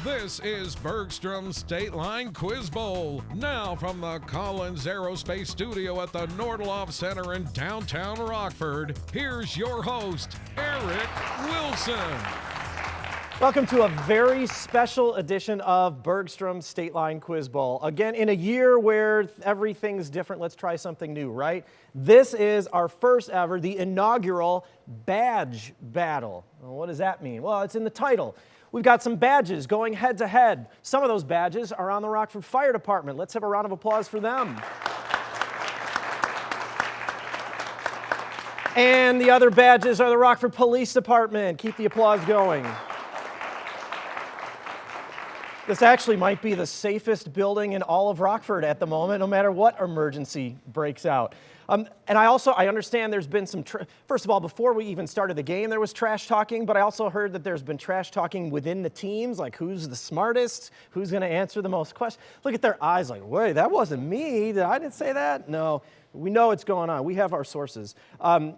This is Bergstrom's State Line Quiz Bowl. Now from the Collins Aerospace Studio at the Nordloff Center in downtown Rockford, here's your host, Eric Wilson. Welcome to a very special edition of Bergstrom's State Line Quiz Bowl. Again, in a year where everything's different, let's try something new, right? This is our first ever, the inaugural badge battle. Well, what does that mean? Well, it's in the title. We've got some badges going head to head. Some of those badges are on the Rockford Fire Department. Let's have a round of applause for them. And the other badges are the Rockford Police Department. Keep the applause going. This actually might be the safest building in all of Rockford at the moment, no matter what emergency breaks out. And I understand there's been some, first of all, before we even started the game, there was trash talking, but I also heard that there's been trash talking within the teams, like who's the smartest, who's going to answer the most questions. Look at their eyes like, wait, that wasn't me. I didn't say that. No, we know what's going on. We have our sources. And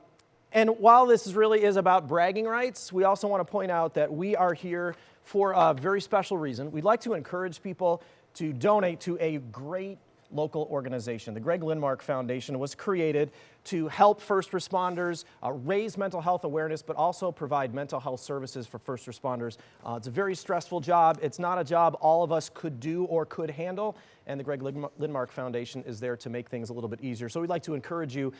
while this really is about bragging rights, we also want to point out that we are here for a very special reason. We'd like to encourage people to donate to a great local organization. The Greg Lindmark Foundation was created to help first responders raise mental health awareness, but also provide mental health services for first responders. It's a very stressful job. It's not a job all of us could do or could handle, and the Greg Lindmark Foundation is there to make things a little bit easier. So we'd like to encourage you.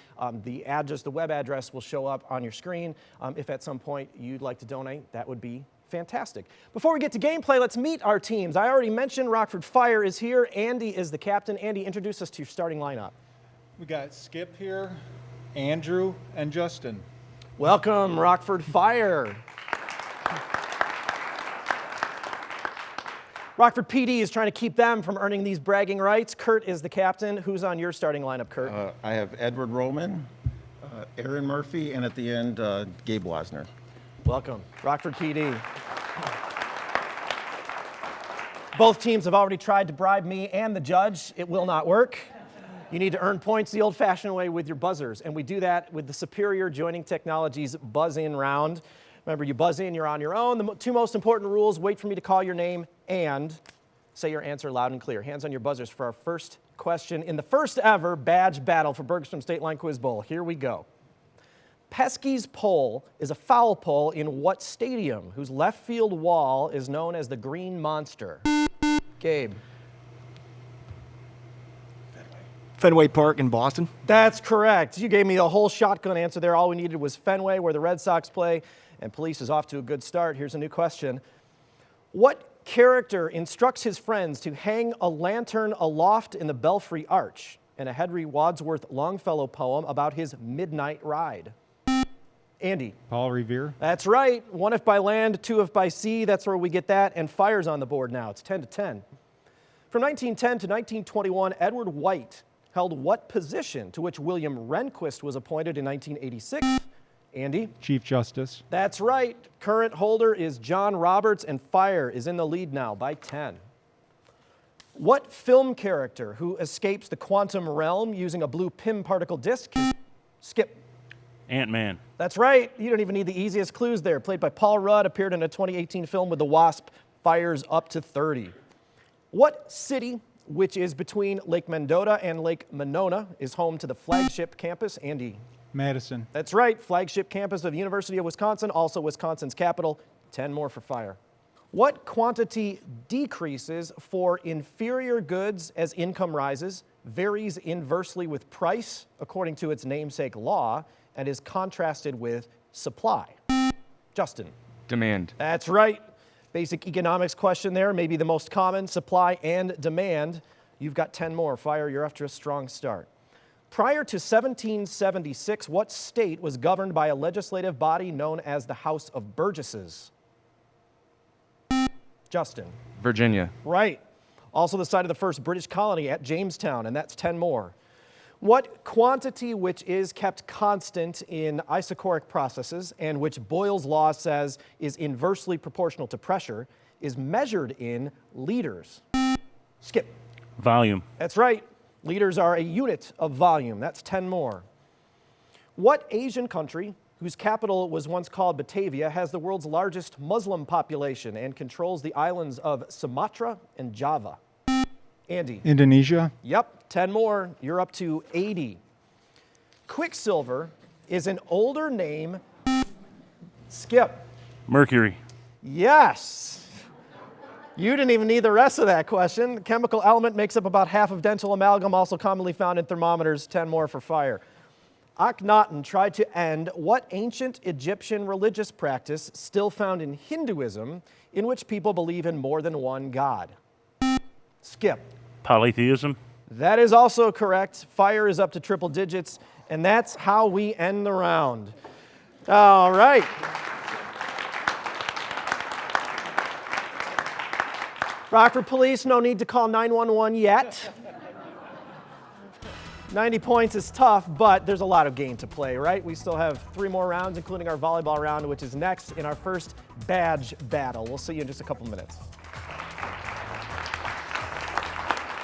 The web address will show up on your screen. If at some point you'd like to donate, that would be fantastic. Before we get to gameplay, let's meet our teams. I already mentioned Rockford Fire is here. Andy is the captain. Andy, introduce us to your starting lineup. We got Skip here, Andrew, and Justin. Welcome, Rockford Fire. Rockford PD is trying to keep them from earning these bragging rights. Kurt is the captain. Who's on your starting lineup, Kurt? I have Edward Roman, Aaron Murphy, and at the end, Gabe Wasner. Welcome, Rockford PD. Both teams have already tried to bribe me and the judge. It will not work. You need to earn points the old-fashioned way with your buzzers, and we do that with the superior Joining Technologies buzz-in round. Remember, you buzz in, you're on your own. The two most important rules: wait for me to call your name and say your answer loud and clear. Hands on your buzzers for our first question in the first ever badge battle for Bergstrom State Line Quiz Bowl. Here we go. Pesky's pole is a foul pole in what stadium, whose left field wall is known as the Green Monster? Gabe. Fenway Park in Boston. That's correct. You gave me a whole shotgun answer there. All we needed was Fenway, where the Red Sox play, and Police is off to a good start. Here's a new question. What character instructs his friends to hang a lantern aloft in the Belfry Arch in a Henry Wadsworth Longfellow poem about his midnight ride? Andy. Paul Revere. That's right. 1 if by land, 2 if by sea. That's where we get that. And Fire's on the board now. It's 10-10. From 1910 to 1921, Edward White held what position to which William Rehnquist was appointed in 1986? Andy? Chief Justice. That's right. Current holder is John Roberts, and Fire is in the lead now by 10. What film character who escapes the quantum realm using a blue Pym particle disk? Skip. Ant-Man. That's right. You don't even need the easiest clues there. Played by Paul Rudd, appeared in a 2018 film with the Wasp, Fires up to 30. What city, which is between Lake Mendota and Lake Monona, is home to the flagship campus? Andy. Madison. That's right. Flagship campus of University of Wisconsin, also Wisconsin's capital. 10 more for Fire. What quantity decreases for inferior goods as income rises, varies inversely with price according to its namesake law, and is contrasted with supply? Justin. Demand. That's right. Basic economics question there, maybe the most common, supply and demand. You've got 10 more. Fire, you're off to a strong start. Prior to 1776, what state was governed by a legislative body known as the House of Burgesses? Justin. Virginia. Right. Also the site of the first British colony at Jamestown, and that's 10 more. What quantity which is kept constant in isochoric processes and which Boyle's law says is inversely proportional to pressure is measured in liters? Skip. Volume. That's right. Liters are a unit of volume. That's 10 more. What Asian country, whose capital was once called Batavia, has the world's largest Muslim population and controls the islands of Sumatra and Java? Andy. Indonesia. Yep, 10 more. You're up to 80. Quicksilver is an older name. Skip. Mercury. Yes. You didn't even need the rest of that question. The chemical element makes up about half of dental amalgam, also commonly found in thermometers. 10 more for fire. Akhenaten tried to end what ancient Egyptian religious practice still found in Hinduism in which people believe in more than one god? Skip. Polytheism. That is also correct. Fire is up to triple digits, and that's how we end the round. All right. Rockford Police, no need to call 911 yet. 90 points is tough, but there's a lot of game to play, right? We still have 3 more rounds, including our volleyball round, which is next in our first badge battle. We'll see you in just a couple minutes.